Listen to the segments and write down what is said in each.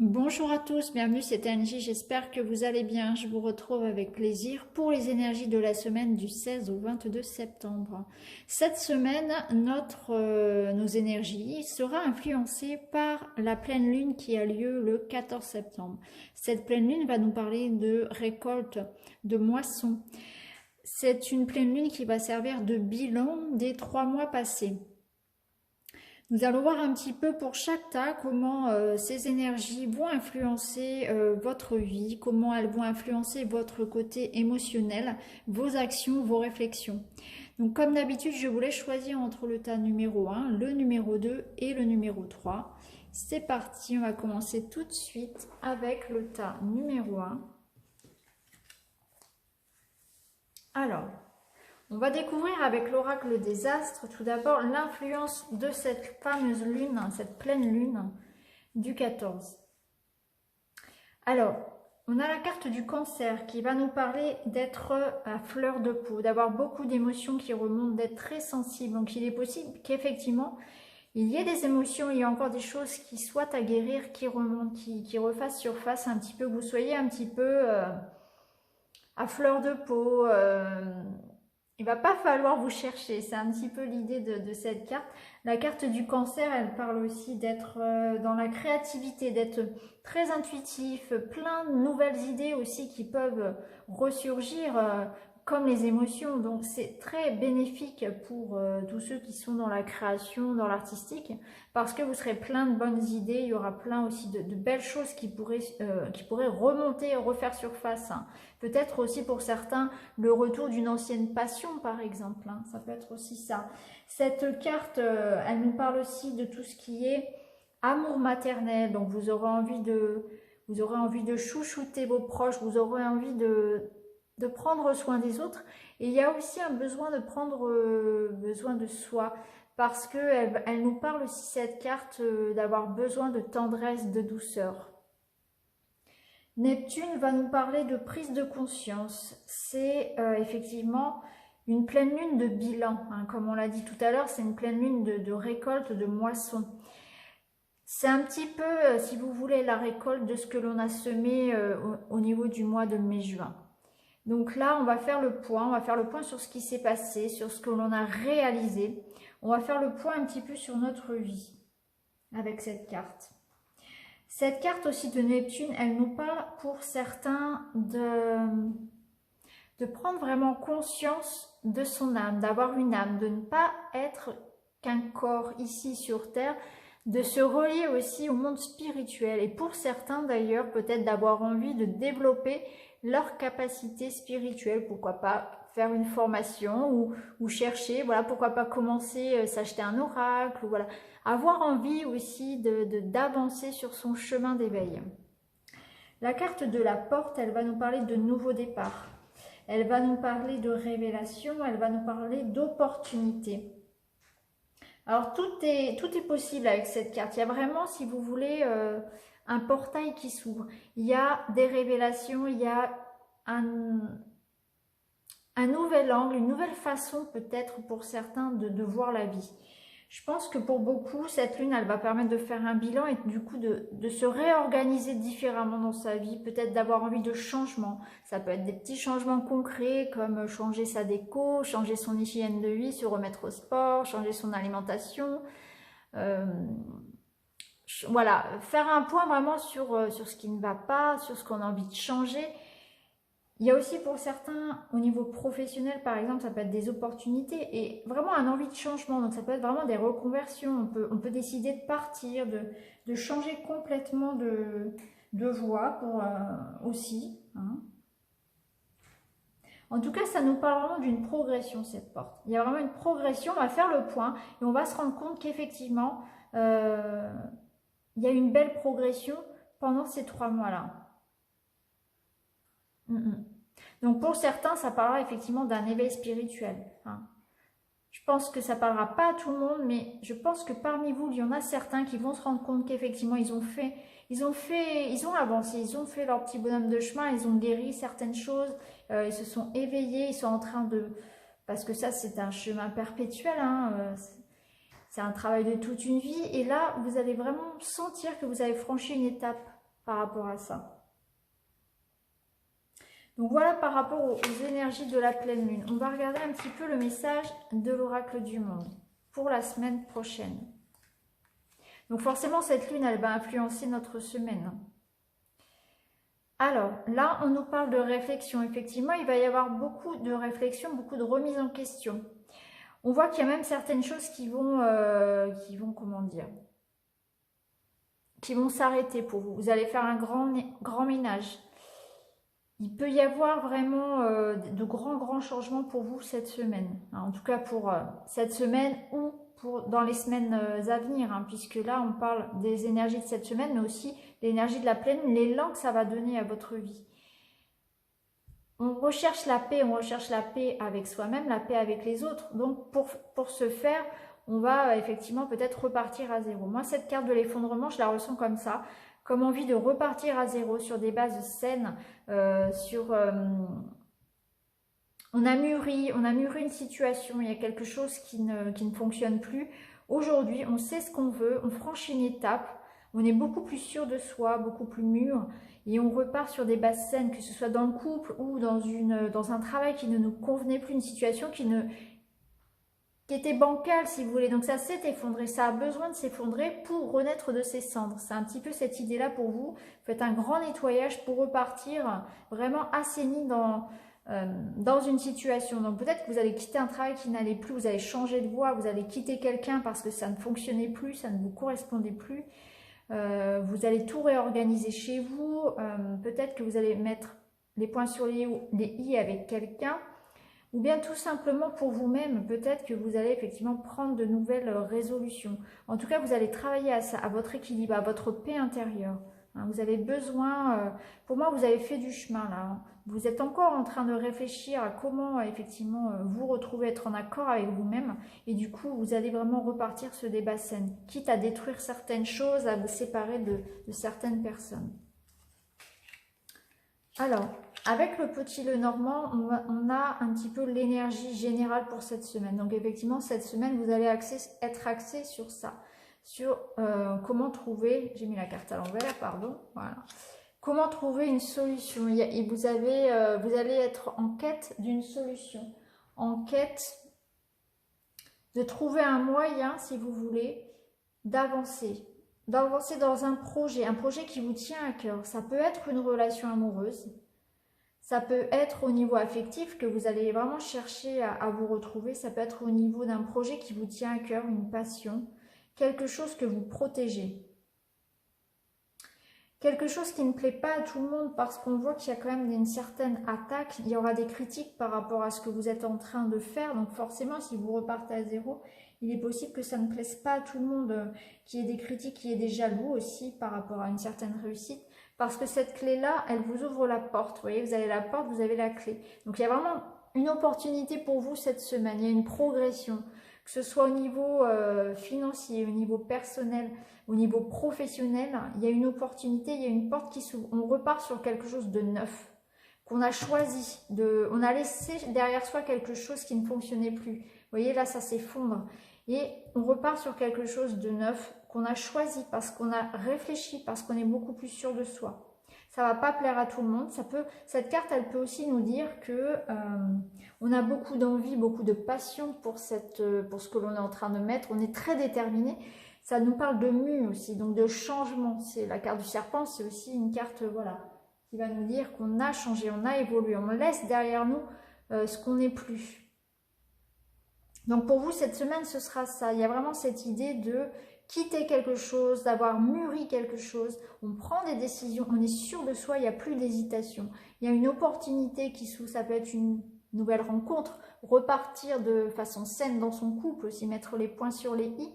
Bonjour à tous, bienvenue, c'est Angie, j'espère que vous allez bien. Je vous retrouve avec plaisir pour les énergies de la semaine du 16 au 22 septembre. Cette semaine, nos énergies sera influencée par la pleine lune qui a lieu le 14 septembre. Cette pleine lune va nous parler de récolte, de moisson. C'est une pleine lune qui va servir de bilan des 3 mois passés. Nous allons voir un petit peu pour chaque tas comment ces énergies vont influencer votre vie, comment elles vont influencer votre côté émotionnel, vos actions, vos réflexions. Donc comme d'habitude, je vous laisse choisir entre le tas numéro 1, le numéro 2 et le numéro 3. C'est parti, on va commencer tout de suite avec le tas numéro 1. Alors, on va découvrir avec l'oracle des astres tout d'abord l'influence de cette fameuse lune, cette pleine lune du 14. Alors, on a la carte du cancer qui va nous parler d'être à fleur de peau, d'avoir beaucoup d'émotions qui remontent, d'être très sensible. Donc il est possible qu'effectivement, il y ait des émotions, il y a encore des choses qui soient à guérir, qui remontent, qui refassent surface un petit peu, que vous soyez un petit peu à fleur de peau. Il va pas falloir vous chercher, c'est un petit peu l'idée de cette carte. La carte du cancer, elle parle aussi d'être dans la créativité, d'être très intuitif, plein de nouvelles idées aussi qui peuvent ressurgir comme les émotions. Donc c'est très bénéfique pour tous ceux qui sont dans la création, dans l'artistique, parce que vous serez plein de bonnes idées, il y aura plein aussi de belles choses qui pourraient remonter, refaire surface, hein. Peut-être aussi pour certains le retour d'une ancienne passion par exemple, hein. Ça peut être aussi ça. Cette carte, elle nous parle aussi de tout ce qui est amour maternel, donc vous aurez envie de chouchouter vos proches, vous aurez envie de prendre soin des autres. Et il y a aussi un besoin de prendre besoin de soi, parce qu'elle nous parle aussi cette carte d'avoir besoin de tendresse, de douceur. Neptune va nous parler de prise de conscience. C'est effectivement une pleine lune de bilan, hein. Comme on l'a dit tout à l'heure, c'est une pleine lune de récolte, de moisson. C'est un petit peu, si vous voulez, la récolte de ce que l'on a semé au niveau du mois de mai-juin. Donc là, on va faire le point sur ce qui s'est passé, sur ce que l'on a réalisé. On va faire le point un petit peu sur notre vie avec cette carte. Cette carte aussi de Neptune, elle nous parle pour certains de prendre vraiment conscience de son âme, d'avoir une âme, de ne pas être qu'un corps ici sur Terre, de se relier aussi au monde spirituel. Et pour certains d'ailleurs, peut-être d'avoir envie de développer leur capacité spirituelle, pourquoi pas faire une formation ou chercher, voilà, pourquoi pas commencer, s'acheter un oracle, ou voilà, avoir envie aussi d'avancer sur son chemin d'éveil. La carte de la porte, elle va nous parler de nouveau départ. Elle va nous parler de révélation, elle va nous parler d'opportunité. Alors tout est possible avec cette carte. Il y a vraiment, si vous voulez, un portail qui s'ouvre. Il y a des révélations, il y a un nouvel angle, une nouvelle façon peut-être pour certains de voir la vie. Je pense que pour beaucoup, cette lune, elle va permettre de faire un bilan et du coup de se réorganiser différemment dans sa vie, peut-être d'avoir envie de changement. Ça peut être des petits changements concrets comme changer sa déco, changer son hygiène de vie, se remettre au sport, changer son alimentation. Voilà, faire un point vraiment sur ce qui ne va pas, sur ce qu'on a envie de changer. Il y a aussi pour certains, au niveau professionnel par exemple, ça peut être des opportunités et vraiment un envie de changement. Donc ça peut être vraiment des reconversions. On peut décider de partir, de changer complètement de voie pour, aussi, hein. En tout cas, ça nous parle vraiment d'une progression, cette porte. Il y a vraiment une progression, on va faire le point et on va se rendre compte qu'effectivement, il y a une belle progression pendant ces 3 mois-là. Donc pour certains, ça parlera effectivement d'un éveil spirituel, hein. Je pense que ça parlera pas à tout le monde, mais je pense que parmi vous, il y en a certains qui vont se rendre compte qu'effectivement, ils ont avancé, ils ont fait leur petit bonhomme de chemin, ils ont guéri certaines choses, ils se sont éveillés, ils sont en train de... Parce que ça, c'est un chemin perpétuel, hein, c'est un travail de toute une vie. Et là, vous allez vraiment sentir que vous avez franchi une étape par rapport à ça. Donc voilà par rapport aux énergies de la pleine lune. On va regarder un petit peu le message de l'oracle du monde pour la semaine prochaine. Donc forcément, cette lune, elle va influencer notre semaine. Alors, là, on nous parle de réflexion. Effectivement, il va y avoir beaucoup de réflexion, beaucoup de remise en question. On voit qu'il y a même certaines choses qui vont comment dire, qui vont s'arrêter pour vous. Vous allez faire un grand ménage. Il peut y avoir vraiment de grands changements pour vous cette semaine. En tout cas pour cette semaine ou dans les semaines à venir. Puisque là, on parle des énergies de cette semaine, mais aussi l'énergie de la pleine, l'élan que ça va donner à votre vie. On recherche la paix avec soi-même, la paix avec les autres. Donc pour ce faire, on va effectivement peut-être repartir à zéro. Moi, cette carte de l'effondrement, je la ressens comme ça. Comme envie de repartir à zéro sur des bases saines, on a mûri une situation, il y a quelque chose qui ne fonctionne plus. Aujourd'hui, on sait ce qu'on veut, on franchit une étape, on est beaucoup plus sûr de soi, beaucoup plus mûr, et on repart sur des bases saines, que ce soit dans le couple ou dans un travail qui ne nous convenait plus, une situation qui était bancale, si vous voulez. Donc ça s'est effondré, ça a besoin de s'effondrer pour renaître de ses cendres. C'est un petit peu cette idée-là pour vous. Faites un grand nettoyage pour repartir vraiment assaini dans une situation. Donc peut-être que vous allez quitter un travail qui n'allait plus, vous allez changer de voie, vous allez quitter quelqu'un parce que ça ne fonctionnait plus, ça ne vous correspondait plus. Vous allez tout réorganiser chez vous. Peut-être que vous allez mettre les points sur les i avec quelqu'un. Ou bien tout simplement pour vous-même, peut-être que vous allez effectivement prendre de nouvelles résolutions. En tout cas, vous allez travailler à ça, à votre équilibre, à votre paix intérieure. Vous avez besoin, pour moi, vous avez fait du chemin là. Vous êtes encore en train de réfléchir à comment effectivement vous retrouver, être en accord avec vous-même. Et du coup, vous allez vraiment repartir sur des bases saines, quitte à détruire certaines choses, à vous séparer de certaines personnes. Alors, avec le petit Lenormand, on a un petit peu l'énergie générale pour cette semaine. Donc effectivement, cette semaine, vous allez être axé sur ça. Sur comment trouver, j'ai mis la carte à l'envers, pardon, voilà. Comment trouver une solution. Et vous allez être en quête d'une solution. En quête de trouver un moyen, si vous voulez, d'avancer. D'avancer dans un projet qui vous tient à cœur. Ça peut être une relation amoureuse. Ça peut être au niveau affectif que vous allez vraiment chercher à vous retrouver. Ça peut être au niveau d'un projet qui vous tient à cœur, une passion, quelque chose que vous protégez. Quelque chose qui ne plaît pas à tout le monde parce qu'on voit qu'il y a quand même une certaine attaque. Il y aura des critiques par rapport à ce que vous êtes en train de faire. Donc forcément, si vous repartez à zéro, il est possible que ça ne plaise pas à tout le monde, qu'il y ait des critiques, qu'il y ait des jaloux aussi par rapport à une certaine réussite. Parce que cette clé-là, elle vous ouvre la porte. Vous voyez, vous avez la porte, vous avez la clé. Donc il y a vraiment une opportunité pour vous cette semaine. Il y a une progression. Que ce soit au niveau financier, au niveau personnel, au niveau professionnel, il y a une opportunité, il y a une porte qui s'ouvre. On repart sur quelque chose de neuf, qu'on a choisi. On a laissé derrière soi quelque chose qui ne fonctionnait plus. Vous voyez, là, ça s'effondre. Et on repart sur quelque chose de neuf qu'on a choisi parce qu'on a réfléchi, parce qu'on est beaucoup plus sûr de soi. Ça ne va pas plaire à tout le monde. Cette carte, elle peut aussi nous dire que on a beaucoup d'envie, beaucoup de passion pour ce que l'on est en train de mettre. On est très déterminé. Ça nous parle de mue aussi, donc de changement. C'est la carte du serpent, c'est aussi une carte voilà, qui va nous dire qu'on a changé, on a évolué. On laisse derrière nous ce qu'on n'est plus. Donc pour vous, cette semaine, ce sera ça. Il y a vraiment cette idée de quitter quelque chose, d'avoir mûri quelque chose. On prend des décisions, on est sûr de soi, il n'y a plus d'hésitation. Il y a une opportunité qui s'ouvre, ça peut être une nouvelle rencontre, repartir de façon saine dans son couple, aussi mettre les points sur les i,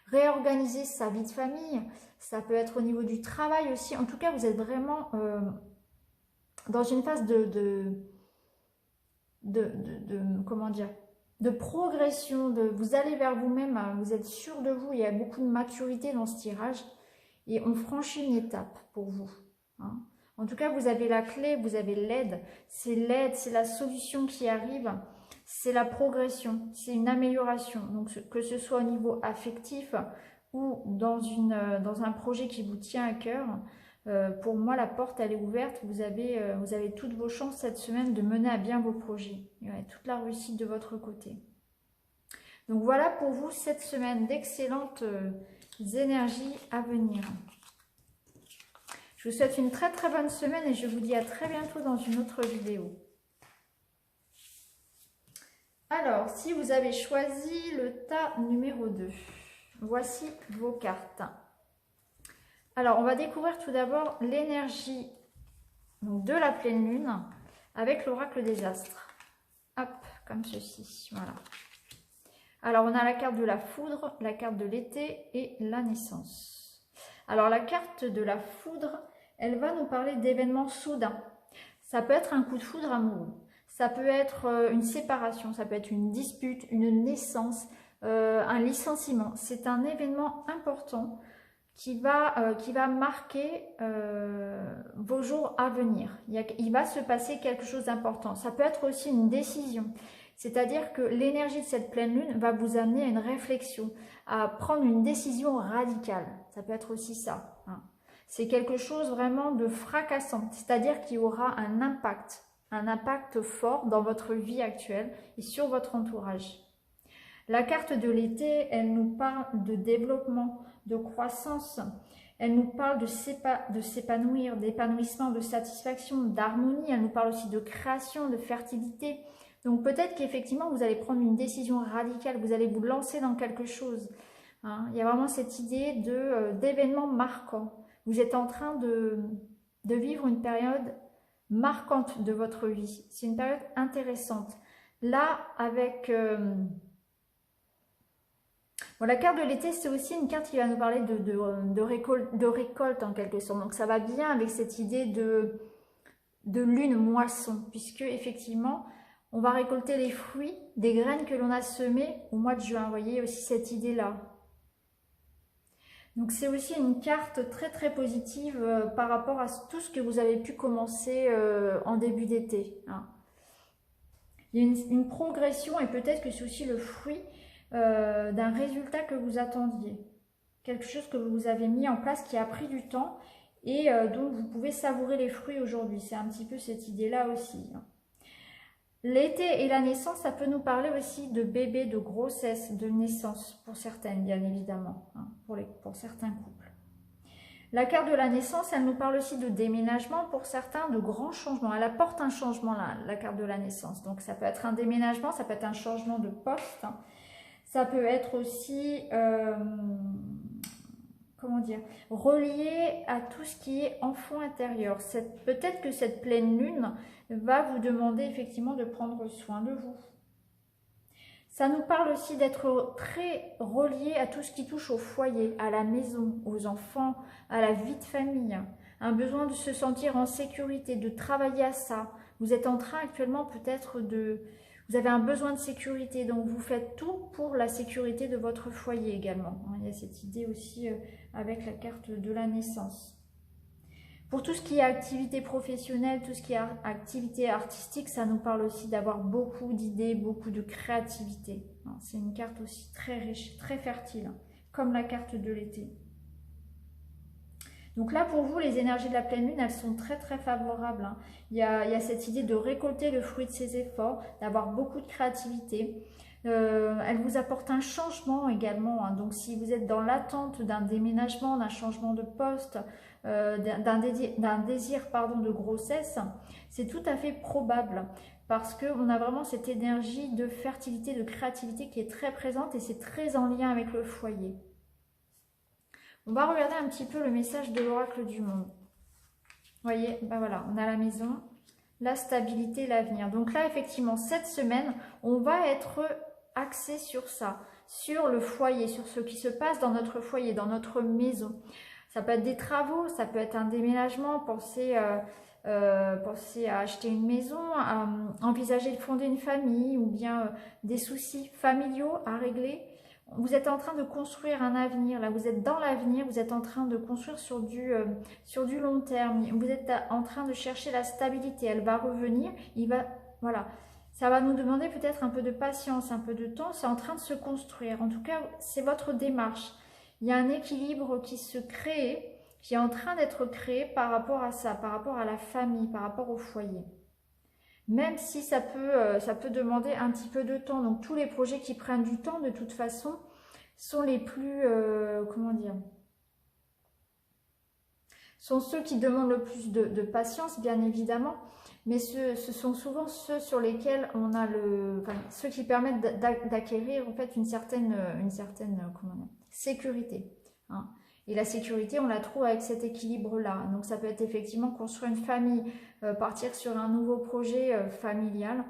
réorganiser sa vie de famille, ça peut être au niveau du travail aussi. En tout cas, vous êtes vraiment dans une phase comment dire, de progression, vous allez vers vous-même, vous êtes sûr de vous, il y a beaucoup de maturité dans ce tirage et on franchit une étape pour vous. En tout cas, vous avez la clé, vous avez l'aide, c'est la solution qui arrive, c'est la progression, c'est une amélioration. Donc que ce soit au niveau affectif ou dans un projet qui vous tient à cœur, Pour moi, la porte, elle est ouverte. Vous avez toutes vos chances cette semaine de mener à bien vos projets. Il y a toute la réussite de votre côté. Donc voilà pour vous cette semaine d'excellentes énergies à venir. Je vous souhaite une très très bonne semaine et je vous dis à très bientôt dans une autre vidéo. Alors, si vous avez choisi le tas numéro 2, voici vos cartes. Alors, on va découvrir tout d'abord l'énergie de la pleine lune avec l'oracle des astres. Hop, comme ceci, voilà. Alors, on a la carte de la foudre, la carte de l'été et la naissance. Alors, la carte de la foudre, elle va nous parler d'événements soudains. Ça peut être un coup de foudre amoureux. Ça peut être une séparation, ça peut être une dispute, une naissance, un licenciement. C'est un événement important qui va marquer vos jours à venir. Il va se passer quelque chose d'important. Ça peut être aussi une décision. C'est-à-dire que l'énergie de cette pleine lune va vous amener à une réflexion, à prendre une décision radicale. Ça peut être aussi ça. Hein. C'est quelque chose vraiment de fracassant. C'est-à-dire qu'il y aura un impact fort dans votre vie actuelle et sur votre entourage. La carte de l'été, elle nous parle de développement, de croissance, elle nous parle de s'épanouir, d'épanouissement, de satisfaction, d'harmonie, elle nous parle aussi de création, de fertilité. Donc peut-être qu'effectivement vous allez prendre une décision radicale, vous allez vous lancer dans quelque chose. Hein. Il y a vraiment cette idée d'événements marquants. Vous êtes en train de vivre une période marquante de votre vie. C'est une période intéressante. Là, avec bon, la carte de l'été, c'est aussi une carte qui va nous parler de récolte en quelque sorte. Donc ça va bien avec cette idée de lune moisson, puisque effectivement, on va récolter les fruits des graines que l'on a semées au mois de juin. Vous voyez aussi cette idée-là. Donc c'est aussi une carte très très positive par rapport à tout ce que vous avez pu commencer en début d'été. Hein. Il y a une progression et peut-être que c'est aussi le fruit d'un résultat que vous attendiez. Quelque chose que vous avez mis en place qui a pris du temps et dont vous pouvez savourer les fruits aujourd'hui. C'est un petit peu cette idée-là aussi. Hein. L'été et la naissance, ça peut nous parler aussi de bébé, de grossesse, de naissance, pour certaines, bien évidemment, hein, pour certains couples. La carte de la naissance, elle nous parle aussi de déménagement, pour certains, de grands changements. Elle apporte un changement, là, la carte de la naissance. Donc, ça peut être un déménagement, ça peut être un changement de poste. Hein. Ça peut être aussi, comment dire, relié à tout ce qui est enfant intérieur. Peut-être que cette pleine lune va vous demander effectivement de prendre soin de vous. Ça nous parle aussi d'être très relié à tout ce qui touche au foyer, à la maison, aux enfants, à la vie de famille. Un besoin de se sentir en sécurité, de travailler à ça. Vous êtes en train actuellement peut-être vous avez un besoin de sécurité, donc vous faites tout pour la sécurité de votre foyer également. Il y a cette idée aussi avec la carte de la naissance. Pour tout ce qui est activité professionnelle, tout ce qui est activité artistique, ça nous parle aussi d'avoir beaucoup d'idées, beaucoup de créativité. C'est une carte aussi très riche, très fertile, comme la carte de l'été. Donc là, pour vous, les énergies de la pleine lune, elles sont très très favorables. Il y a cette idée de récolter le fruit de ses efforts, d'avoir beaucoup de créativité. Elle vous apporte un changement également. Donc si vous êtes dans l'attente d'un déménagement, d'un changement de poste, d'un désir de grossesse, c'est tout à fait probable. Parce qu'on a vraiment cette énergie de fertilité, de créativité qui est très présente et c'est très en lien avec le foyer. On va regarder un petit peu le message de l'oracle du monde. Vous voyez, ben voilà, on a la maison, la stabilité, l'avenir. Donc là, effectivement, cette semaine, on va être axé sur ça, sur le foyer, sur ce qui se passe dans notre foyer, dans notre maison. Ça peut être des travaux, ça peut être un déménagement, penser à acheter une maison, à envisager de fonder une famille ou bien des soucis familiaux à régler. Vous êtes en train de construire un avenir, là vous êtes dans l'avenir, vous êtes en train de construire sur du long terme, vous êtes en train de chercher la stabilité, elle va revenir, voilà, ça va nous demander peut-être un peu de patience, un peu de temps, c'est en train de se construire, en tout cas c'est votre démarche. Il y a un équilibre qui se crée qui est en train d'être créé par rapport à ça, par rapport à la famille, par rapport au foyer. Même si ça peut demander un petit peu de temps. Donc tous les projets qui prennent du temps, de toute façon, sont les plus, comment dire, sont ceux qui demandent le plus de patience, bien évidemment, mais ce sont souvent ceux sur lesquels on a ceux qui permettent d'acquérir en fait une certaine comment dire, sécurité. Hein. Et la sécurité, on la trouve avec cet équilibre-là. Donc ça peut être effectivement construire une famille, partir sur un nouveau projet familial,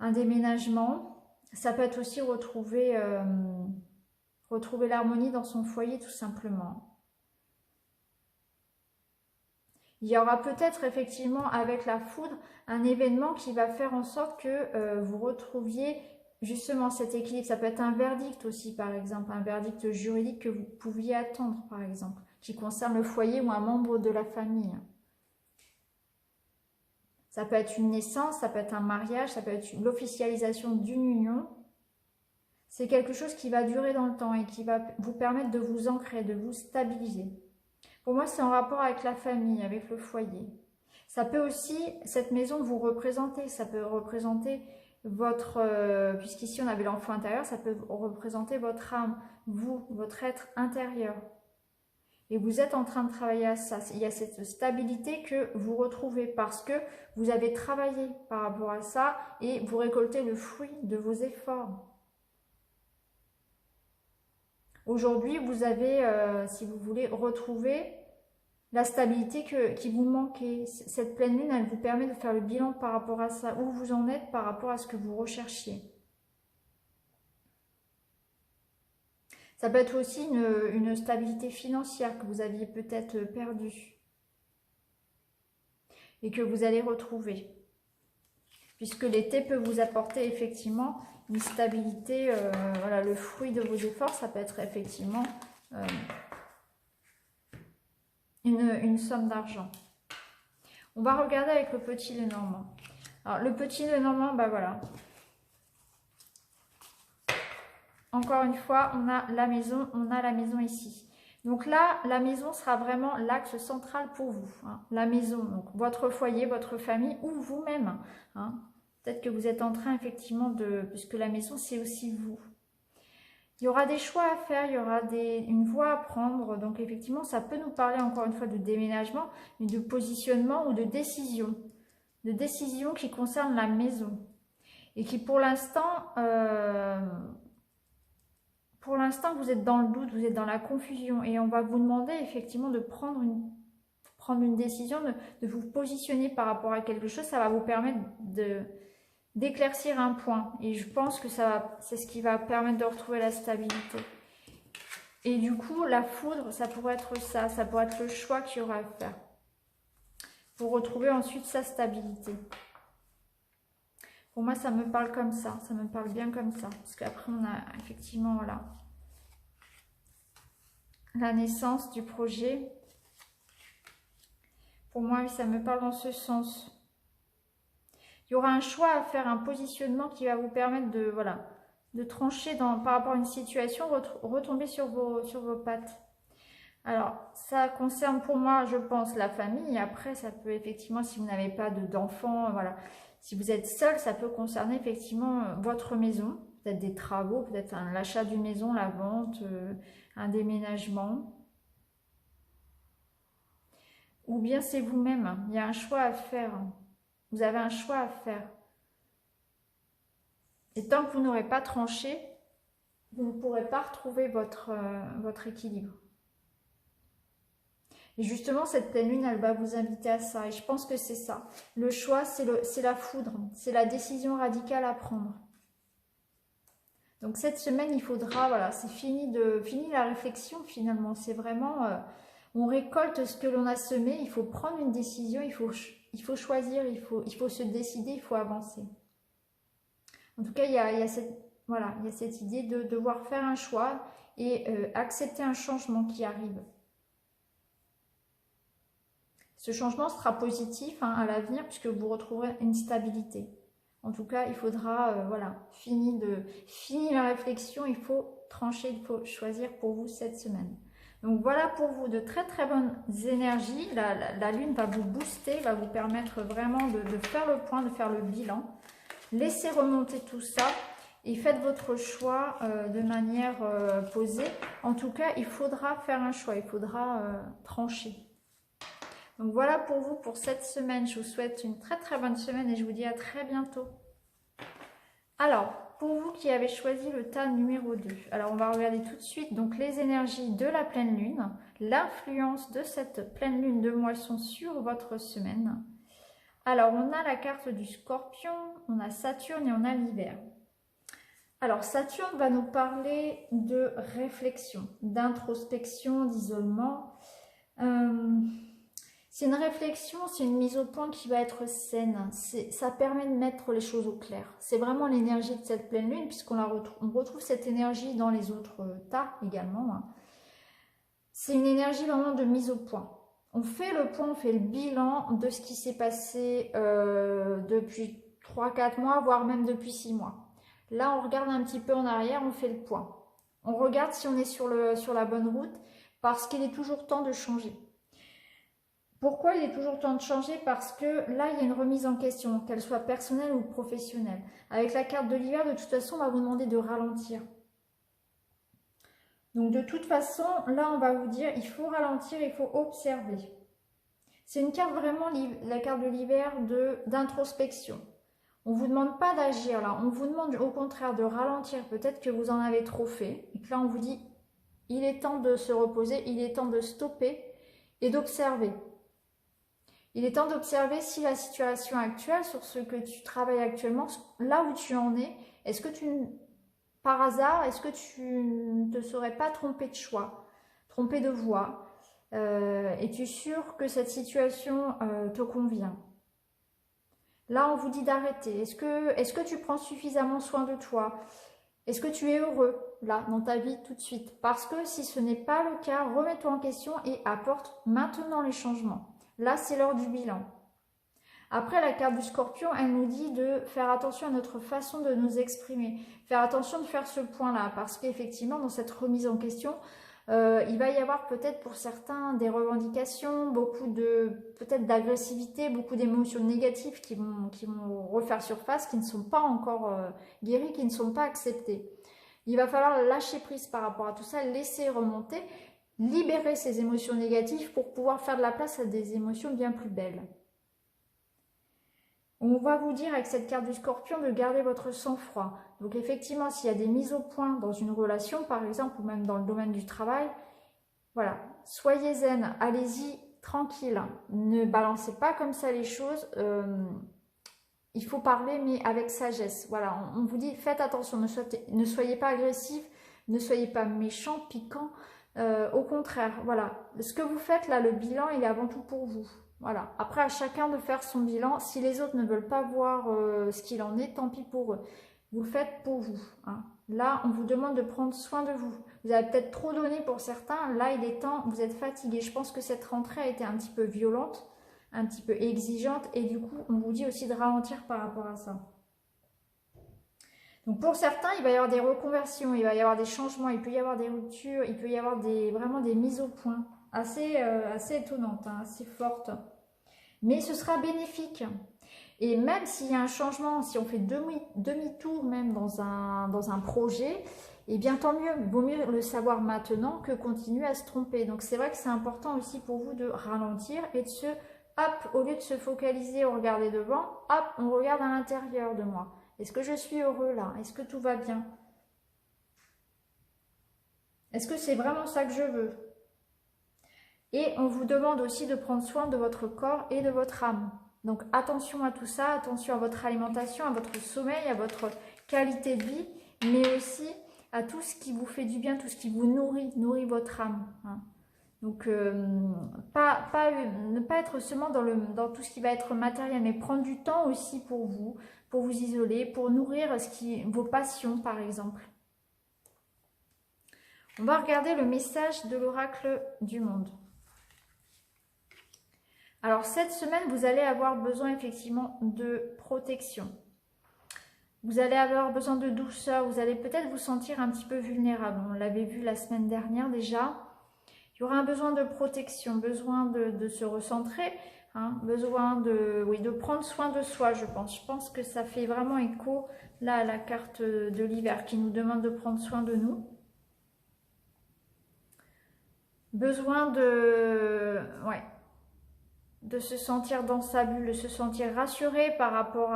un déménagement. Ça peut être aussi retrouver l'harmonie dans son foyer tout simplement. Il y aura peut-être effectivement avec la foudre un événement qui va faire en sorte que vous retrouviez justement cet équilibre. Ça peut être un verdict aussi par exemple, un verdict juridique que vous pouviez attendre par exemple, qui concerne le foyer ou un membre de la famille. Ça peut être une naissance, ça peut être un mariage, ça peut être l'officialisation d'une union. C'est quelque chose qui va durer dans le temps et qui va vous permettre de vous ancrer, de vous stabiliser. Pour moi, c'est en rapport avec la famille, avec le foyer. Ça peut aussi, cette maison, vous représenter. Ça peut représenter votre... puisqu'ici, on avait l'enfant intérieur, ça peut représenter votre âme, vous, votre être intérieur. Et vous êtes en train de travailler à ça. Il y a cette stabilité que vous retrouvez parce que vous avez travaillé par rapport à ça et vous récoltez le fruit de vos efforts. Aujourd'hui, vous avez, si vous voulez, retrouver la stabilité qui vous manquait. Cette pleine lune, elle vous permet de faire le bilan par rapport à ça, où vous en êtes par rapport à ce que vous recherchiez. Ça peut être aussi une stabilité financière que vous aviez peut-être perdue et que vous allez retrouver. Puisque l'été peut vous apporter effectivement une stabilité, voilà, le fruit de vos efforts, ça peut être effectivement une somme d'argent. On va regarder avec le petit Lenormand. Alors le petit Lenormand, bah voilà. Encore une fois, on a la maison ici. Donc là, la maison sera vraiment l'axe central pour vous. Hein. La maison, donc votre foyer, votre famille ou vous-même. Hein. Peut-être que vous êtes en train effectivement puisque la maison c'est aussi vous. Il y aura des choix à faire, il y aura une voie à prendre. Donc effectivement, ça peut nous parler encore une fois de déménagement, mais de positionnement ou de décision. De décision qui concerne la maison. Et qui pour l'instant, vous êtes dans le doute, vous êtes dans la confusion. Et on va vous demander effectivement de prendre une décision, de vous positionner par rapport à quelque chose. Ça va vous permettre d'éclaircir un point. Et je pense que c'est ce qui va permettre de retrouver la stabilité. Et du coup, la foudre, ça pourrait être ça. Ça pourrait être le choix qu'il y aura à faire. Pour retrouver ensuite sa stabilité. Pour moi, ça me parle comme ça. Ça me parle bien comme ça. Parce qu'après, on a effectivement, voilà, la naissance du projet. Pour moi, ça me parle dans ce sens. Il y aura un choix à faire, un positionnement qui va vous permettre de trancher par rapport à une situation, retomber sur vos pattes. Alors, ça concerne pour moi, je pense, la famille. Après, ça peut effectivement, si vous n'avez pas d'enfants, voilà. Si vous êtes seul, ça peut concerner effectivement votre maison. Peut-être des travaux, peut-être l'achat d'une maison, la vente, un déménagement. Ou bien c'est vous-même. Il y a un choix à faire. Vous avez un choix à faire. Et tant que vous n'aurez pas tranché, vous ne pourrez pas retrouver votre équilibre. Et justement, cette pleine lune, elle va vous inviter à ça. Et je pense que c'est ça. Le choix, c'est la foudre. C'est la décision radicale à prendre. Donc cette semaine, il faudra, voilà, c'est fini la réflexion finalement. C'est vraiment, on récolte ce que l'on a semé. Il faut prendre une décision, il faut choisir, il faut se décider, il faut avancer. En tout cas, il y a cette idée de devoir faire un choix et accepter un changement qui arrive. Ce changement sera positif à l'avenir puisque vous retrouverez une stabilité. En tout cas, il faudra, fini la réflexion, il faut trancher, il faut choisir pour vous cette semaine. Donc voilà pour vous de très très bonnes énergies. La lune va vous booster, va vous permettre vraiment de faire le point, de faire le bilan. Laissez remonter tout ça et faites votre choix de manière posée. En tout cas, il faudra faire un choix, il faudra trancher. Donc voilà pour vous pour cette semaine. Je vous souhaite une très très bonne semaine et je vous dis à très bientôt. Alors, pour vous qui avez choisi le tas numéro 2, alors on va regarder tout de suite donc les énergies de la pleine lune, l'influence de cette pleine lune de moisson sur votre semaine. Alors, on a la carte du Scorpion, on a Saturne et on a l'hiver. Alors, Saturne va nous parler de réflexion, d'introspection, d'isolement. C'est une réflexion, c'est une mise au point qui va être saine. Ça permet de mettre les choses au clair. C'est vraiment l'énergie de cette pleine lune, puisqu'on retrouve cette énergie dans les autres tas également. C'est une énergie vraiment de mise au point. On fait le point, on fait le bilan de ce qui s'est passé depuis 3-4 mois, voire même depuis 6 mois. Là, on regarde un petit peu en arrière, on fait le point. On regarde si on est sur la bonne route, parce qu'il est toujours temps de changer. Pourquoi il est toujours temps de changer? Parce que là, il y a une remise en question, qu'elle soit personnelle ou professionnelle. Avec la carte de l'hiver, de toute façon, on va vous demander de ralentir. Donc, de toute façon, là, on va vous dire, il faut ralentir, il faut observer. C'est une carte vraiment, la carte de l'hiver, d'introspection. On ne vous demande pas d'agir là, on vous demande au contraire de ralentir. Peut-être que vous en avez trop fait. Et que là, on vous dit, il est temps de se reposer, il est temps de stopper et d'observer. Il est temps d'observer si la situation actuelle, sur ce que tu travailles actuellement, là où tu en es, est-ce que par hasard, est-ce que tu ne te serais pas trompé de choix, trompé de voie? Es-tu sûr que cette situation te convient? Là, on vous dit d'arrêter. Est-ce que tu prends suffisamment soin de toi? Est-ce que tu es heureux, là, dans ta vie, tout de suite? Parce que si ce n'est pas le cas, remets-toi en question et apporte maintenant les changements. Là, c'est l'heure du bilan. Après, la carte du Scorpion, elle nous dit de faire attention à notre façon de nous exprimer. Faire attention de faire ce point-là, parce qu'effectivement, dans cette remise en question, il va y avoir peut-être pour certains des revendications, peut-être d'agressivité, beaucoup d'émotions négatives qui vont refaire surface, qui ne sont pas encore guéries, qui ne sont pas acceptées. Il va falloir lâcher prise par rapport à tout ça, laisser remonter, libérer ces émotions négatives pour pouvoir faire de la place à des émotions bien plus belles. On va vous dire avec cette carte du Scorpion de garder votre sang-froid. Donc effectivement, s'il y a des mises au point dans une relation, par exemple, ou même dans le domaine du travail, voilà, soyez zen, allez-y tranquille. Ne balancez pas comme ça les choses. Il faut parler, mais avec sagesse. Voilà, on vous dit, faites attention, ne soyez pas agressif, ne soyez pas méchant, piquant. Au contraire, voilà. Ce que vous faites là, le bilan, il est avant tout pour vous. Voilà. Après, à chacun de faire son bilan. Si les autres ne veulent pas voir ce qu'il en est, tant pis pour eux. Vous le faites pour vous. Hein. Là, on vous demande de prendre soin de vous. Vous avez peut-être trop donné pour certains. Là, il est temps, vous êtes fatigué. Je pense que cette rentrée a été un petit peu violente, un petit peu exigeante. Et du coup, on vous dit aussi de ralentir par rapport à ça. Donc pour certains, il va y avoir des reconversions, il va y avoir des changements, il peut y avoir des ruptures, il peut y avoir vraiment des mises au point assez étonnantes, hein, assez fortes. Mais ce sera bénéfique. Et même s'il y a un changement, si on fait demi-tour même dans un projet, eh bien tant mieux. Il vaut mieux le savoir maintenant que continuer à se tromper. Donc c'est vrai que c'est important aussi pour vous de ralentir et de au lieu de se focaliser, on regarder devant, hop, on regarde à l'intérieur de moi. Est-ce que je suis heureux là? Est-ce que tout va bien? Est-ce que c'est vraiment ça que je veux? Et on vous demande aussi de prendre soin de votre corps et de votre âme. Donc attention à tout ça, attention à votre alimentation, à votre sommeil, à votre qualité de vie, mais aussi à tout ce qui vous fait du bien, tout ce qui vous nourrit votre âme. Hein. Donc ne pas être seulement dans tout ce qui va être matériel, mais prendre du temps aussi pour vous isoler, pour nourrir vos passions par exemple. On va regarder le message de l'oracle du monde. Alors cette semaine, vous allez avoir besoin effectivement de protection. Vous allez avoir besoin de douceur, vous allez peut-être vous sentir un petit peu vulnérable. On l'avait vu la semaine dernière déjà. Il y aura un besoin de protection, besoin de se recentrer, hein, besoin de, oui, de prendre soin de soi, je pense. Je pense que ça fait vraiment écho là à la carte de l'hiver qui nous demande de prendre soin de nous. Besoin ouais, de se sentir dans sa bulle, de se sentir rassuré par rapport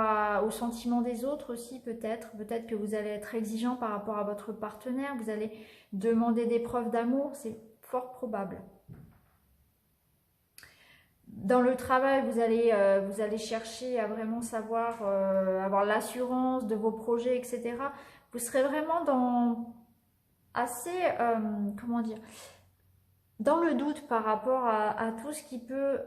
aux sentiments des autres aussi peut-être. Peut-être que vous allez être exigeant par rapport à votre partenaire, vous allez demander des preuves d'amour, c'est fort probable. Dans le travail, vous allez chercher à vraiment savoir, avoir l'assurance de vos projets, etc. Vous serez vraiment dans assez, comment dire, dans le doute par rapport à tout ce qui peut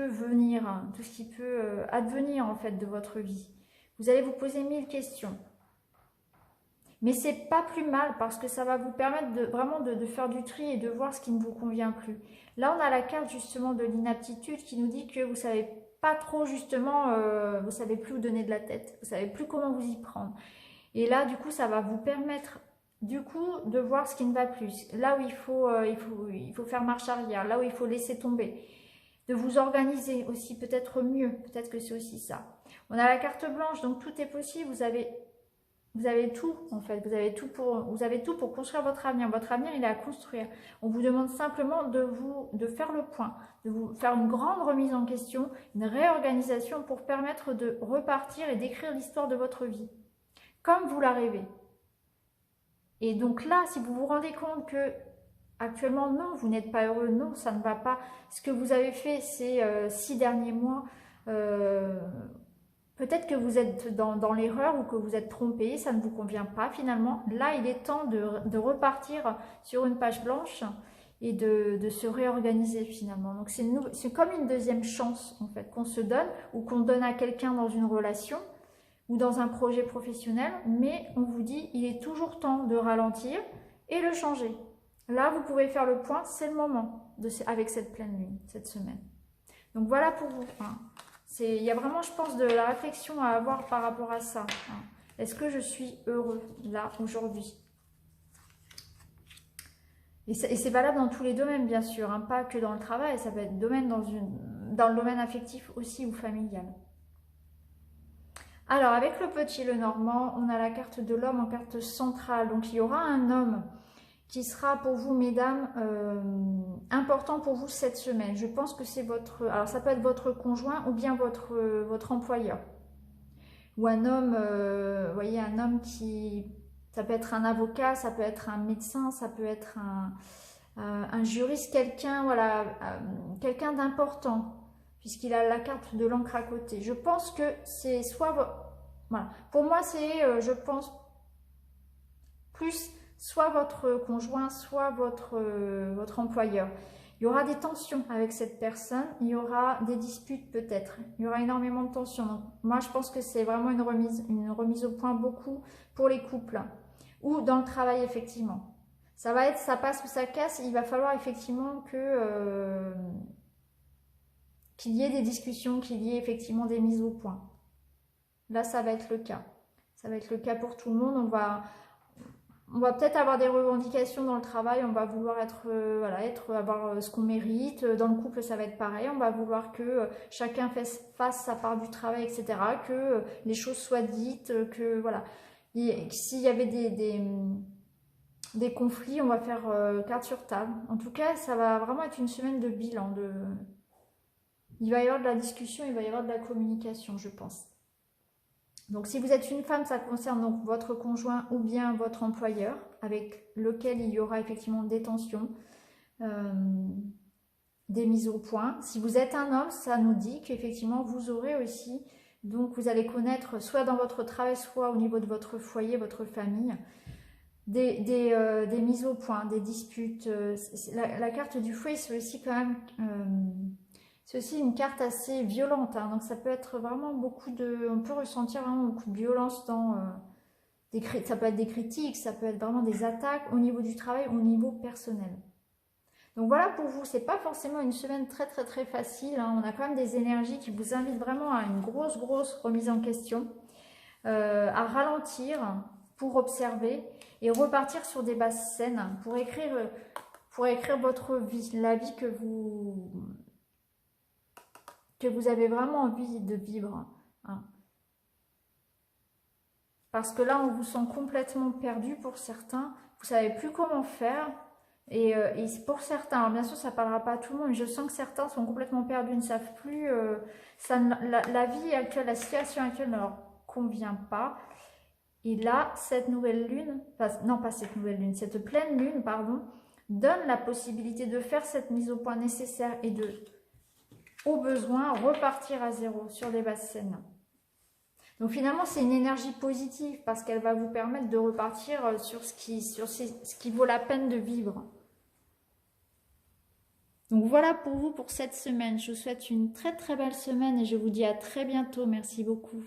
venir, hein, tout ce qui peut advenir en fait de votre vie. Vous allez vous poser 1000 questions. Mais c'est pas plus mal parce que ça va vous permettre vraiment de faire du tri et de voir ce qui ne vous convient plus. Là, on a la carte justement de l'inaptitude qui nous dit que vous savez pas trop justement, vous savez plus où donner de la tête, vous savez plus comment vous y prendre. Et là, du coup, ça va vous permettre du coup de voir ce qui ne va plus. Là où il faut faire marche arrière, là où il faut laisser tomber. De vous organiser aussi peut-être mieux, peut-être que c'est aussi ça. On a la carte blanche, donc tout est possible, vous avez tout en fait, vous avez tout pour construire votre avenir. Votre avenir, il est à construire. On vous demande simplement de faire le point, de vous faire une grande remise en question, une réorganisation pour permettre de repartir et d'écrire l'histoire de votre vie, comme vous la rêvez. Et donc là, si vous vous rendez compte que actuellement, non, vous n'êtes pas heureux, non, ça ne va pas. Ce que vous avez fait ces 6 derniers mois, peut-être que vous êtes dans l'erreur ou que vous êtes trompé, ça ne vous convient pas finalement. Là, il est temps de repartir sur une page blanche et de se réorganiser finalement. Donc c'est comme une deuxième chance en fait qu'on se donne ou qu'on donne à quelqu'un dans une relation ou dans un projet professionnel, mais on vous dit il est toujours temps de ralentir et le changer. Là, vous pouvez faire le point, c'est le moment avec cette pleine lune, cette semaine. Donc voilà pour vous. Hein. Il y a vraiment, je pense, de la réflexion à avoir par rapport à ça. Hein. Est-ce que je suis heureux, là, aujourd'hui? Et c'est valable dans tous les domaines, bien sûr, hein, pas que dans le travail, ça peut être dans le domaine affectif aussi ou familial. Alors, avec le petit Lenormand, on a la carte de l'homme en carte centrale. Donc, il y aura un homme qui sera pour vous, mesdames, important pour vous cette semaine. Je pense que c'est votre... Alors, ça peut être votre conjoint ou bien votre employeur. Ou un homme, vous voyez, un homme qui... Ça peut être un avocat, ça peut être un médecin, ça peut être un juriste, quelqu'un, voilà, quelqu'un d'important. Puisqu'il a la carte de l'encre à côté. Je pense que c'est soit... Voilà. Pour moi, c'est, je pense, plus soit votre conjoint, soit votre employeur. Il y aura des tensions avec cette personne, il y aura des disputes peut-être, il y aura énormément de tensions. Donc, moi, je pense que c'est vraiment une remise au point beaucoup pour les couples. Ou dans le travail, effectivement. Ça va être, ça passe ou ça casse, il va falloir effectivement que... qu'il y ait des discussions, qu'il y ait effectivement des mises au point. Là, ça va être le cas. Ça va être le cas pour tout le monde. On va peut-être avoir des revendications dans le travail. On va vouloir avoir ce qu'on mérite. Dans le couple, ça va être pareil. On va vouloir que chacun fasse sa part du travail, etc. Que les choses soient dites. Que voilà. S'il y avait des conflits, on va faire carte sur table. En tout cas, ça va vraiment être une semaine de bilan, il va y avoir de la discussion, il va y avoir de la communication, je pense. Donc, si vous êtes une femme, ça concerne donc votre conjoint ou bien votre employeur, avec lequel il y aura effectivement des tensions, des mises au point. Si vous êtes un homme, ça nous dit qu'effectivement, vous aurez aussi, donc vous allez connaître, soit dans votre travail, soit au niveau de votre foyer, votre famille, des mises au point, des disputes. La carte du fouet, c'est aussi quand même... c'est aussi une carte assez violente, hein, donc ça peut être vraiment on peut ressentir vraiment beaucoup de violence dans ça peut être des critiques, ça peut être vraiment des attaques au niveau du travail, au niveau personnel. Donc voilà pour vous, c'est pas forcément une semaine très très très facile, hein, on a quand même des énergies qui vous invitent vraiment à une grosse remise en question, à ralentir, pour observer et repartir sur des bases saines pour écrire votre vie, la vie que vous avez vraiment envie de vivre. Hein. Parce que là, on vous sent complètement perdu pour certains. Vous savez plus comment faire. Et pour certains, alors bien sûr, ça ne parlera pas à tout le monde, mais je sens que certains sont complètement perdus, ne savent plus. La vie actuelle, la situation actuelle ne leur convient pas. Et là, cette nouvelle lune, non pas cette nouvelle lune, cette pleine lune, pardon, donne la possibilité de faire cette mise au point nécessaire et de, au besoin, repartir à zéro sur des bases saines. Donc finalement, c'est une énergie positive parce qu'elle va vous permettre de repartir sur ce qui vaut la peine de vivre. Donc voilà pour vous pour cette semaine. Je vous souhaite une très très belle semaine et je vous dis à très bientôt. Merci beaucoup.